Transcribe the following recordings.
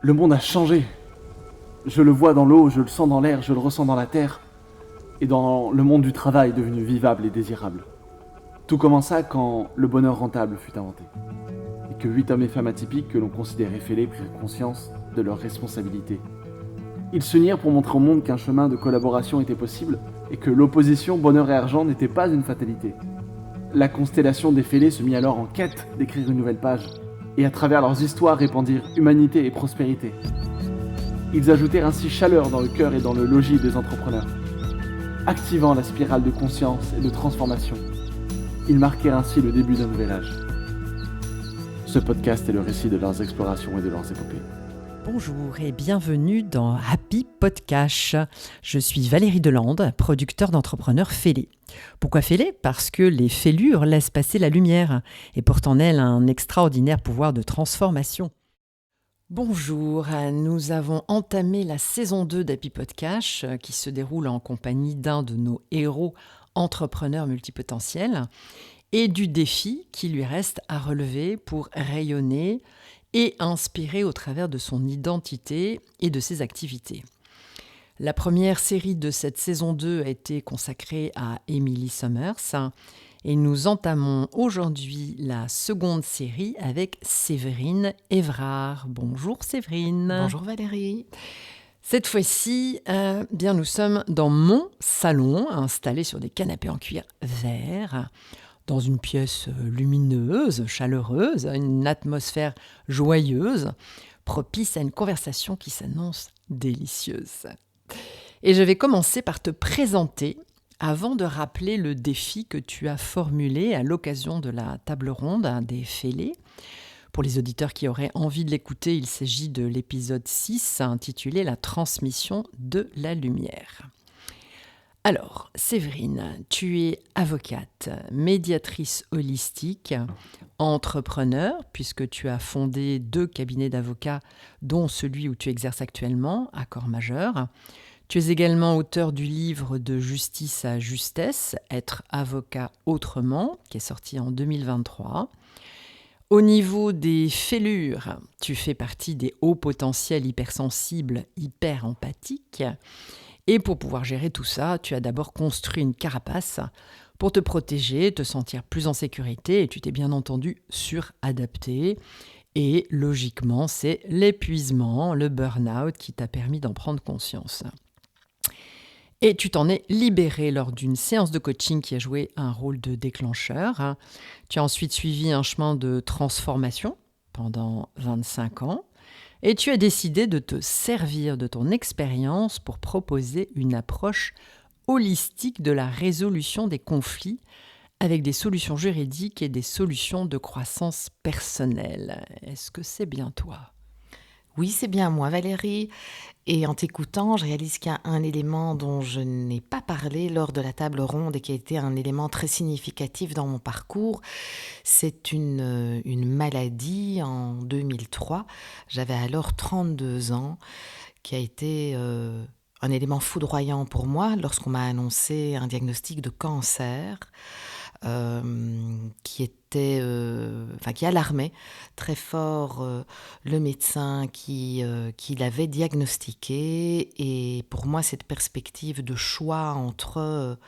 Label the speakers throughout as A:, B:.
A: Le monde a changé. Je le vois dans l'eau, je le sens dans l'air, je le ressens dans la terre. Et dans le monde du travail devenu vivable et désirable. Tout commença quand le bonheur rentable fut inventé. Et que 8 hommes et femmes atypiques que l'on considérait fêlés prirent conscience de leurs responsabilités. Ils s'unirent pour montrer au monde qu'un chemin de collaboration était possible et que l'opposition bonheur et argent n'était pas une fatalité. La constellation des fêlés se mit alors en quête d'écrire une nouvelle page, et à travers leurs histoires répandirent humanité et prospérité. Ils ajoutèrent ainsi chaleur dans le cœur et dans le logis des entrepreneurs, activant la spirale de conscience et de transformation. Ils marquèrent ainsi le début d'un nouvel âge. Ce podcast est le récit de leurs explorations et de leurs épopées.
B: Bonjour et bienvenue dans Happy Podcast. Je suis Valérie Delande, producteur d'entrepreneurs fêlés. Pourquoi fêlés ? Parce que les fêlures laissent passer la lumière et portent en elles un extraordinaire pouvoir de transformation. Bonjour, nous avons entamé la saison 2 d'Happy Podcast qui se déroule en compagnie d'un de nos héros entrepreneurs multipotentiels et du défi qui lui reste à relever pour rayonner et inspirer au travers de son identité et de ses activités. La première série de cette saison 2 a été consacrée à Emily Summers et nous entamons aujourd'hui la seconde série avec Séverine Évrard. Bonjour Séverine.
C: Bonjour Valérie.
B: Cette fois-ci, nous sommes dans mon salon, installé sur des canapés en cuir vert, dans une pièce lumineuse, chaleureuse, une atmosphère joyeuse, propice à une conversation qui s'annonce délicieuse. Et je vais commencer par te présenter, avant de rappeler le défi que tu as formulé à l'occasion de la table ronde des fêlés. Pour les auditeurs qui auraient envie de l'écouter, il s'agit de l'épisode 6 intitulé « La transmission de la lumière ». Alors, Séverine, tu es avocate, médiatrice holistique, entrepreneur, puisque tu as fondé 2 cabinets d'avocats, dont celui où tu exerces actuellement, Accord Majeur. Tu es également auteur du livre De justice à justesse, Être avocat autrement, qui est sorti en 2023. Au niveau des fêlures, tu fais partie des hauts potentiels hypersensibles, hyper empathiques. Et pour pouvoir gérer tout ça, tu as d'abord construit une carapace pour te protéger, te sentir plus en sécurité et tu t'es bien entendu suradapté. Et logiquement, c'est l'épuisement, le burn-out qui t'a permis d'en prendre conscience. Et tu t'en es libéré lors d'une séance de coaching qui a joué un rôle de déclencheur. Tu as ensuite suivi un chemin de transformation pendant 25 ans. Et tu as décidé de te servir de ton expérience pour proposer une approche holistique de la résolution des conflits avec des solutions juridiques et des solutions de croissance personnelle. Est-ce que c'est bien toi ?
C: Oui, c'est bien moi Valérie. Et en t'écoutant, je réalise qu'il y a un élément dont je n'ai pas parlé lors de la table ronde et qui a été un élément très significatif dans mon parcours. C'est une maladie en 2003. J'avais alors 32 ans, qui a été un élément foudroyant pour moi lorsqu'on m'a annoncé un diagnostic de cancer. Qui alarmait très fort le médecin qui l'avait diagnostiqué. Et pour moi, cette perspective de choix entre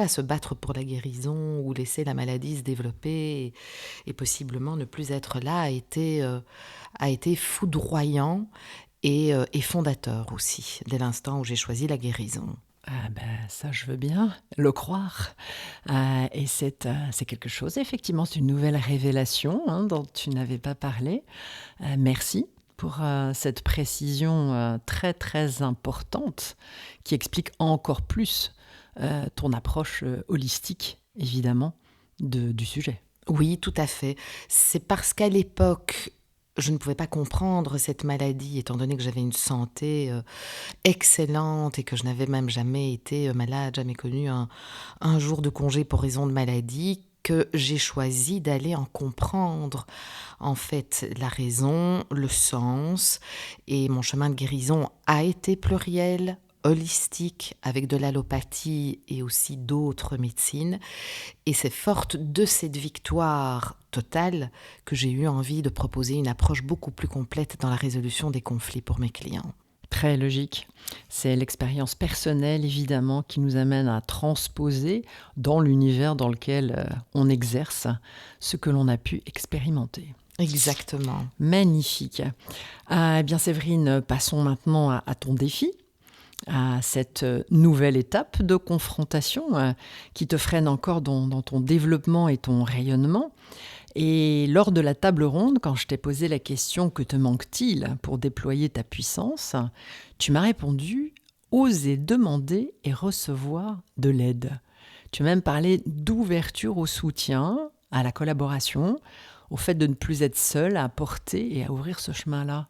C: se battre pour la guérison ou laisser la maladie se développer et possiblement ne plus être là a été foudroyant et fondateur aussi, dès l'instant où j'ai choisi la guérison.
B: Ah ça, je veux bien le croire. Et c'est quelque chose, effectivement, c'est une nouvelle révélation dont tu n'avais pas parlé. Merci pour cette précision très, très importante qui explique encore plus ton approche holistique, évidemment, du sujet.
C: Oui, tout à fait. C'est parce qu'à l'époque, je ne pouvais pas comprendre cette maladie, étant donné que j'avais une santé excellente et que je n'avais même jamais été malade, jamais connu un jour de congé pour raison de maladie, que j'ai choisi d'aller en comprendre en fait la raison, le sens. Et mon chemin de guérison a été pluriel, holistique avec de l'allopathie et aussi d'autres médecines. Et c'est forte de cette victoire totale que j'ai eu envie de proposer une approche beaucoup plus complète dans la résolution des conflits pour mes clients.
B: Très logique. C'est l'expérience personnelle, évidemment, qui nous amène à transposer dans l'univers dans lequel on exerce ce que l'on a pu expérimenter.
C: Exactement.
B: Magnifique. Eh bien, Séverine, passons maintenant à ton défi, à cette nouvelle étape de confrontation qui te freine encore dans ton développement et ton rayonnement. Et lors de la table ronde, quand je t'ai posé la question « Que te manque-t-il pour déployer ta puissance ?», tu m'as répondu « Oser demander et recevoir de l'aide ». Tu m'as même parlé d'ouverture au soutien, à la collaboration, au fait de ne plus être seule à porter et à ouvrir ce chemin-là.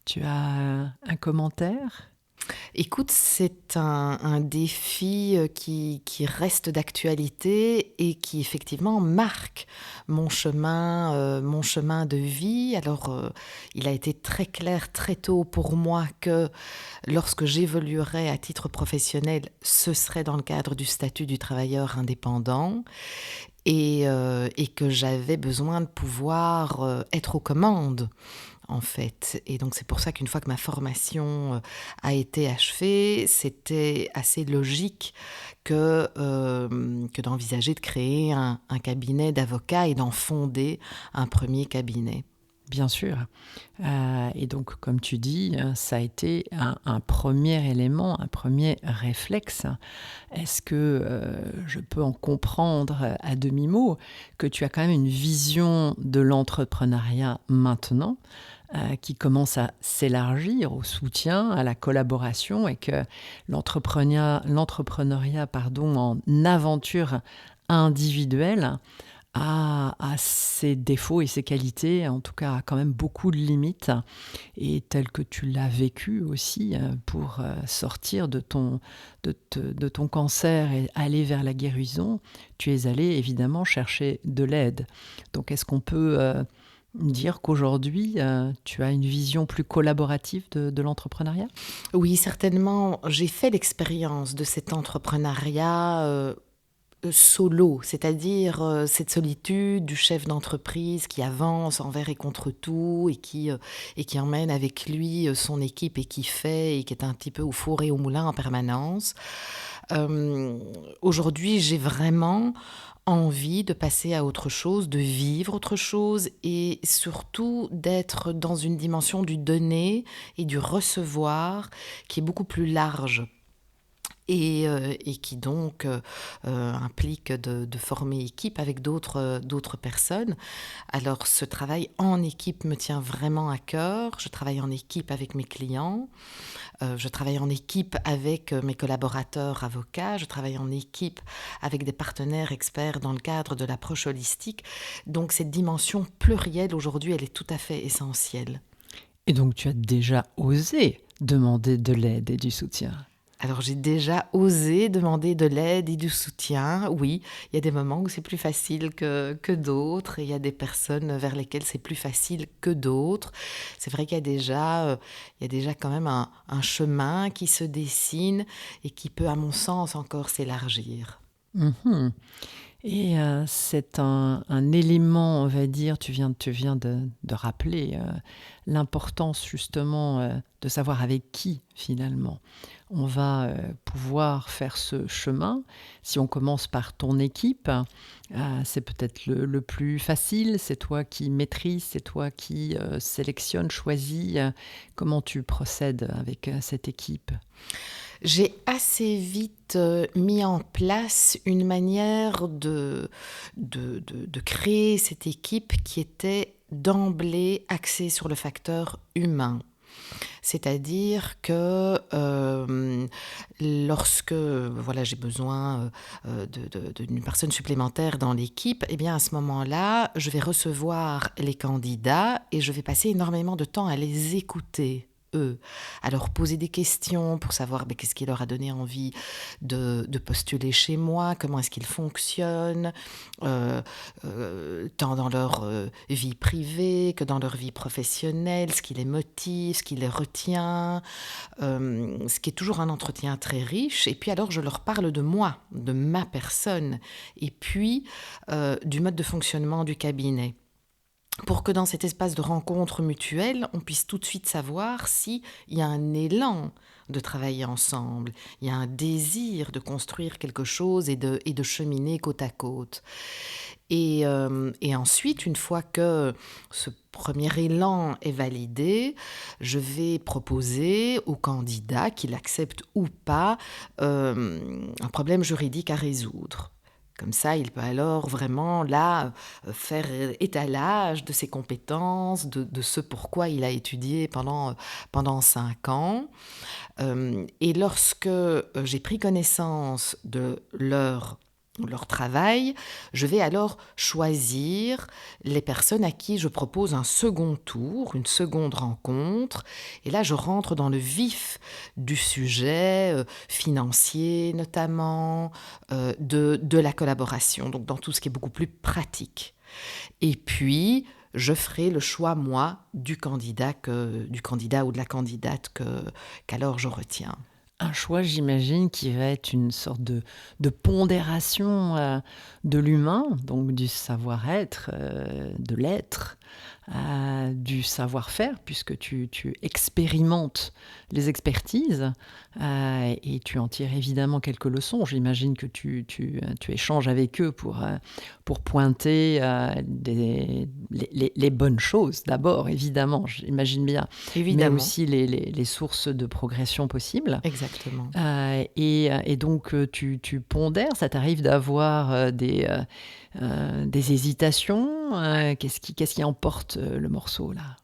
B: Tu as un commentaire ?
C: Écoute, c'est un défi qui reste d'actualité et qui effectivement marque mon chemin de vie. Alors, il a été très clair très tôt pour moi que lorsque j'évoluerais à titre professionnel, ce serait dans le cadre du statut du travailleur indépendant et que j'avais besoin de pouvoir être aux commandes. En fait. Et donc, c'est pour ça qu'une fois que ma formation a été achevée, c'était assez logique que d'envisager de créer un cabinet d'avocats et d'en fonder un premier cabinet.
B: Bien sûr. Et donc, comme tu dis, ça a été un premier élément, un premier réflexe. Est-ce que je peux en comprendre à demi-mot que tu as quand même une vision de l'entrepreneuriat maintenant qui commence à s'élargir au soutien, à la collaboration et que l'entrepreneuriat en aventure individuelle a ses défauts et ses qualités, en tout cas a quand même beaucoup de limites. Et tel que tu l'as vécu aussi pour sortir de ton cancer et aller vers la guérison, tu es allé évidemment chercher de l'aide. Donc est-ce qu'on peut dire qu'aujourd'hui, tu as une vision plus collaborative de l'entrepreneuriat ?
C: Oui, certainement. J'ai fait l'expérience de cet entrepreneuriat solo, c'est-à-dire cette solitude du chef d'entreprise qui avance envers et contre tout et qui emmène avec lui son équipe et qui fait et qui est un petit peu au four et au moulin en permanence. Aujourd'hui, j'ai vraiment envie de passer à autre chose, de vivre autre chose et surtout d'être dans une dimension du donner et du recevoir qui est beaucoup plus large. Et qui donc implique de former équipe avec d'autres personnes. Alors ce travail en équipe me tient vraiment à cœur. Je travaille en équipe avec mes clients, je travaille en équipe avec mes collaborateurs avocats, je travaille en équipe avec des partenaires experts dans le cadre de l'approche holistique. Donc cette dimension plurielle aujourd'hui, elle est tout à fait essentielle.
B: Et donc tu as déjà osé demander de l'aide et du soutien ?
C: Alors, j'ai déjà osé demander de l'aide et du soutien. Oui, il y a des moments où c'est plus facile que d'autres et il y a des personnes vers lesquelles c'est plus facile que d'autres. C'est vrai qu'il y a déjà quand même un chemin qui se dessine et qui peut, à mon sens, encore s'élargir.
B: Mmh. Et c'est un élément, on va dire, tu viens de rappeler l'importance justement de savoir avec qui finalement on va pouvoir faire ce chemin. Si on commence par ton équipe, c'est peut-être le plus facile, c'est toi qui maîtrises, c'est toi qui sélectionne, choisis. Comment tu procèdes avec cette équipe ?
C: J'ai assez vite mis en place une manière de créer cette équipe qui était d'emblée axée sur le facteur humain. C'est-à-dire que lorsque j'ai besoin d'une personne supplémentaire dans l'équipe, eh bien à ce moment-là, je vais recevoir les candidats et je vais passer énormément de temps à les écouter. eux, à leur poser des questions pour savoir qu'est-ce qui leur a donné envie de postuler chez moi, comment est-ce qu'ils fonctionnent, tant dans leur vie privée que dans leur vie professionnelle, ce qui les motive, ce qui les retient, ce qui est toujours un entretien très riche. Et puis alors, je leur parle de moi, de ma personne, et puis du mode de fonctionnement du cabinet, pour que dans cet espace de rencontre mutuelle, on puisse tout de suite savoir s'il y a un élan de travailler ensemble, il y a un désir de construire quelque chose et de cheminer côte à côte. Et ensuite, une fois que ce premier élan est validé, je vais proposer au candidat, qu'il accepte ou pas, un problème juridique à résoudre. Comme ça, il peut alors vraiment là faire étalage de ses compétences, de ce pourquoi il a étudié pendant 5 ans. Et lorsque j'ai pris connaissance de leur travail, je vais alors choisir les personnes à qui je propose un second tour, une seconde rencontre. Et là, je rentre dans le vif du sujet financier notamment, de la collaboration, donc dans tout ce qui est beaucoup plus pratique. Et puis, je ferai le choix, moi, du candidat ou de la candidate qu'alors je retiens.
B: Un choix, j'imagine, qui va être une sorte de pondération de l'humain, donc du savoir-être, de l'être, du savoir-faire, puisque tu expérimentes les expertises et tu en tires évidemment quelques leçons. J'imagine que tu échanges avec eux pour pointer les bonnes choses d'abord, évidemment, j'imagine bien,
C: Évidemment.
B: mais aussi les sources de progression possibles.
C: Exactement.
B: Et donc, tu pondères, ça t'arrive d'avoir des hésitations. Qu'est-ce qui emporte le morceau, là ?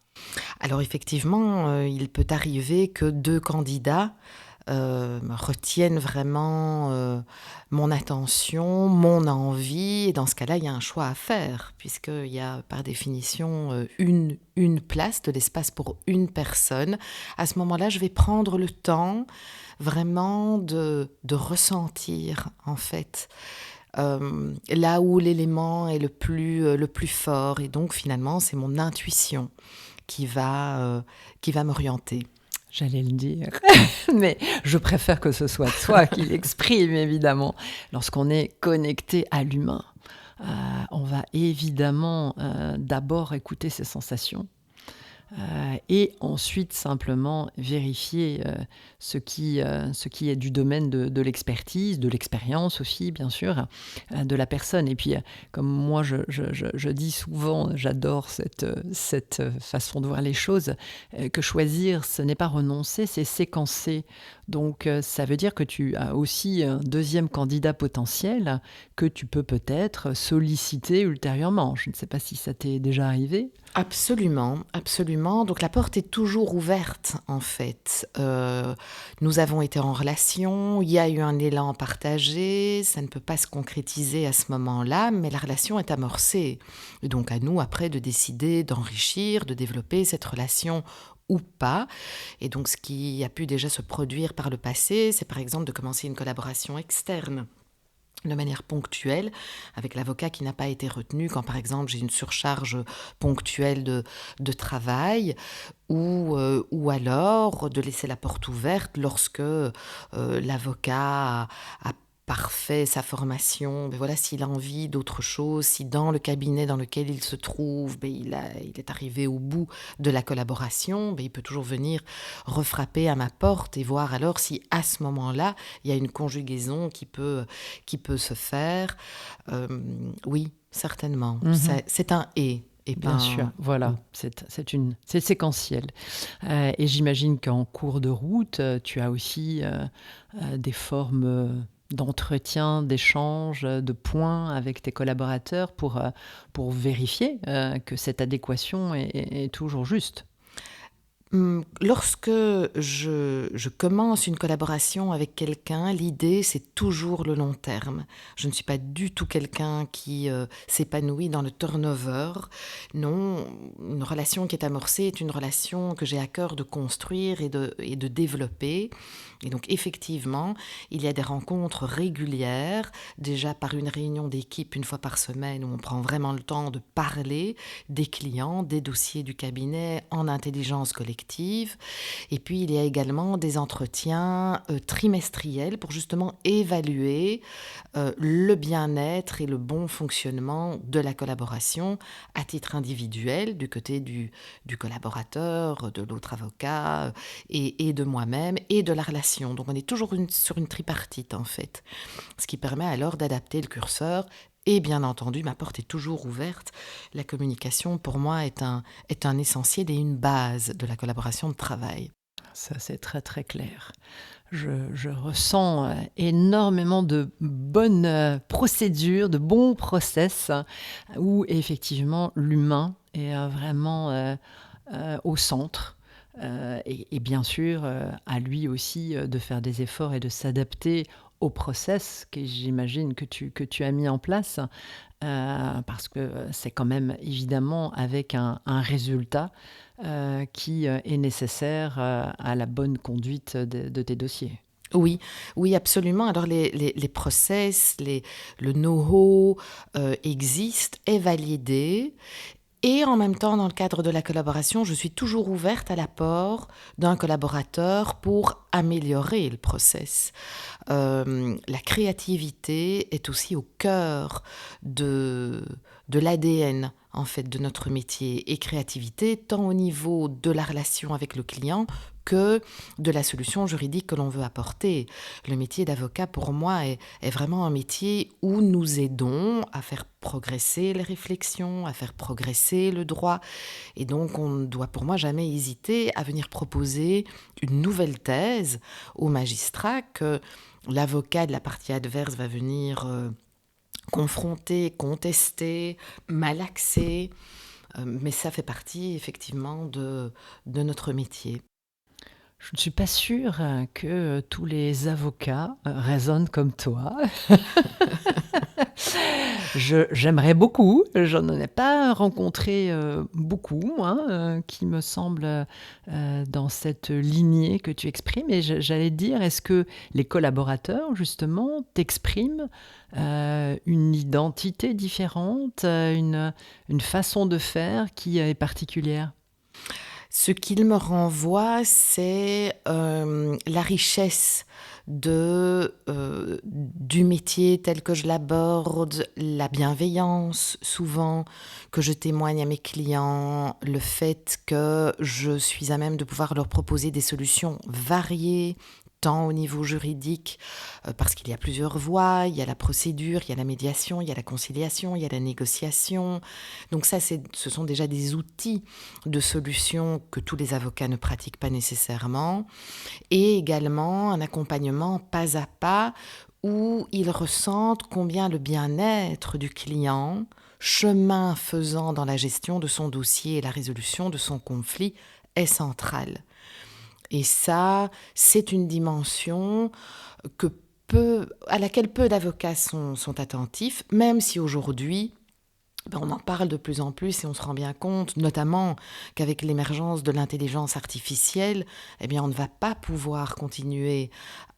C: Alors effectivement, il peut arriver que 2 candidats retiennent vraiment mon attention, mon envie. Et dans ce cas-là, il y a un choix à faire, puisqu'il y a par définition une place, de l'espace pour une personne. À ce moment-là, je vais prendre le temps vraiment de ressentir, en fait, là où l'élément est le plus fort. Et donc, finalement, c'est mon intuition qui va m'orienter.
B: J'allais le dire, mais je préfère que ce soit toi qui l'exprime, évidemment. Lorsqu'on est connecté à l'humain, on va évidemment d'abord écouter ses sensations et ensuite simplement vérifier ce qui est du domaine de l'expertise, de l'expérience aussi, bien sûr, de la personne. Et puis, comme moi, je dis souvent, j'adore cette façon de voir les choses, que choisir, ce n'est pas renoncer, c'est séquencer. Donc, ça veut dire que tu as aussi un deuxième candidat potentiel que tu peux peut-être solliciter ultérieurement. Je ne sais pas si ça t'est déjà arrivé.
C: Absolument, absolument. Donc la porte est toujours ouverte, en fait. Nous avons été en relation, il y a eu un élan partagé, ça ne peut pas se concrétiser à ce moment-là, mais la relation est amorcée. Et donc à nous, après, de décider d'enrichir, de développer cette relation ou pas. Et donc ce qui a pu déjà se produire par le passé, c'est par exemple de commencer une collaboration externe de manière ponctuelle, avec l'avocat qui n'a pas été retenu quand, par exemple, j'ai une surcharge ponctuelle de travail, ou alors de laisser la porte ouverte lorsque l'avocat a parfait sa formation, mais voilà, s'il a envie d'autre chose, si dans le cabinet dans lequel il se trouve, il est arrivé au bout de la collaboration, il peut toujours venir refrapper à ma porte et voir alors si à ce moment-là, il y a une conjugaison qui peut se faire. Oui, certainement.
B: Mm-hmm.
C: C'est un « et ».
B: Bien sûr, voilà, c'est séquentiel. Et j'imagine qu'en cours de route, tu as aussi des formes d'entretien, d'échange, de points avec tes collaborateurs pour vérifier que cette adéquation est toujours juste.
C: Lorsque je commence une collaboration avec quelqu'un, l'idée, c'est toujours le long terme. Je ne suis pas du tout quelqu'un qui s'épanouit dans le turnover. Non, une relation qui est amorcée est une relation que j'ai à cœur de construire et de développer. Et donc, effectivement, il y a des rencontres régulières, déjà par une réunion d'équipe une fois par semaine où on prend vraiment le temps de parler des clients, des dossiers du cabinet en intelligence collective. Et puis, il y a également des entretiens trimestriels pour justement évaluer le bien-être et le bon fonctionnement de la collaboration à titre individuel, du côté du collaborateur, de l'autre avocat et de moi-même et de la relation. Donc, on est toujours sur une tripartite, en fait. Ce qui permet alors d'adapter le curseur. Et bien entendu, ma porte est toujours ouverte. La communication, pour moi, est un essentiel et une base de la collaboration de travail.
B: Ça, c'est très très clair. Je ressens énormément de bonnes procédures, de bons process où effectivement l'humain est vraiment au centre. Et bien sûr, à lui aussi de faire des efforts et de s'adapter au process que j'imagine que tu as mis en place, parce que c'est quand même évidemment avec un résultat qui est nécessaire à la bonne conduite de tes dossiers.
C: Oui, oui, absolument. Alors les process, le know-how existe, est validé. Et en même temps, dans le cadre de la collaboration, je suis toujours ouverte à l'apport d'un collaborateur pour améliorer le process. La créativité est aussi au cœur de l'ADN, en fait, de notre métier. Et créativité, tant au niveau de la relation avec le client que de la solution juridique que l'on veut apporter. Le métier d'avocat, pour moi, est vraiment un métier où nous aidons à faire progresser les réflexions, à faire progresser le droit. Et donc, on ne doit pour moi jamais hésiter à venir proposer une nouvelle thèse au magistrat que l'avocat de la partie adverse va venir confronter, contester, malaxer. Mais ça fait partie effectivement de notre métier.
B: Je ne suis pas sûre que tous les avocats raisonnent comme toi. J'aimerais beaucoup, j'en ai pas rencontré beaucoup, moi, qui me semblent dans cette lignée que tu exprimes. Et j'allais te dire, est-ce que les collaborateurs, justement, t'expriment une identité différente, une façon de faire qui est particulière?
C: Ce qu'il me renvoie, c'est la richesse du métier tel que je l'aborde, la bienveillance souvent que je témoigne à mes clients, le fait que je suis à même de pouvoir leur proposer des solutions variées, tant au niveau juridique, parce qu'il y a plusieurs voies, il y a la procédure, il y a la médiation, il y a la conciliation, il y a la négociation. Donc ça, ce sont déjà des outils de solution que tous les avocats ne pratiquent pas nécessairement. Et également un accompagnement pas à pas où ils ressentent combien le bien-être du client, chemin faisant dans la gestion de son dossier et la résolution de son conflit, est central. Et ça, c'est une dimension à laquelle peu d'avocats sont attentifs, même si aujourd'hui, on en parle de plus en plus et on se rend bien compte, notamment qu'avec l'émergence de l'intelligence artificielle, on ne va pas pouvoir continuer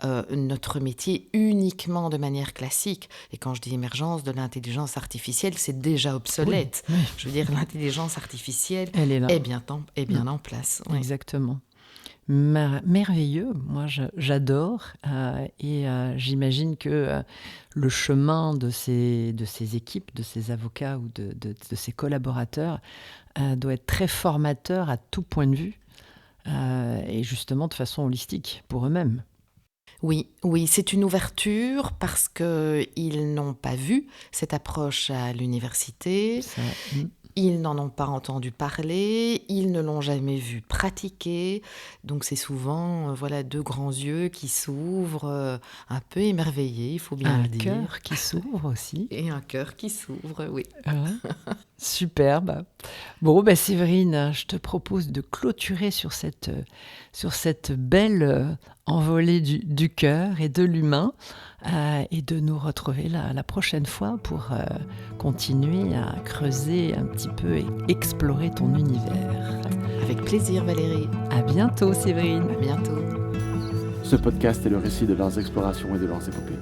C: notre métier uniquement de manière classique. Et quand je dis émergence de l'intelligence artificielle, c'est déjà obsolète.
B: Oui.
C: Je veux dire, l'intelligence artificielle
B: Elle est là.
C: est bien en place. Oui.
B: Exactement. Merveilleux, moi j'adore et j'imagine que le chemin de ces équipes, de ces avocats ou de ces collaborateurs doit être très formateur à tout point de vue et justement de façon holistique pour eux-mêmes.
C: Oui, c'est une ouverture parce qu'ils n'ont pas vu cette approche à l'université. Ils n'en ont pas entendu parler, ils ne l'ont jamais vu pratiquer. Donc c'est souvent voilà, deux grands yeux qui s'ouvrent, un peu émerveillés, il faut bien
B: Un
C: le dire.
B: cœur qui s'ouvre aussi.
C: Et un cœur qui s'ouvre, oui.
B: Superbe. Bon, Séverine, je te propose de clôturer sur cette belle envolée du cœur et de l'humain et de nous retrouver la prochaine fois pour continuer à creuser un petit peu et explorer ton univers.
C: Avec plaisir, Valérie.
B: À bientôt, Séverine.
C: À bientôt.
A: Ce podcast est le récit de leurs explorations et de leurs épopées.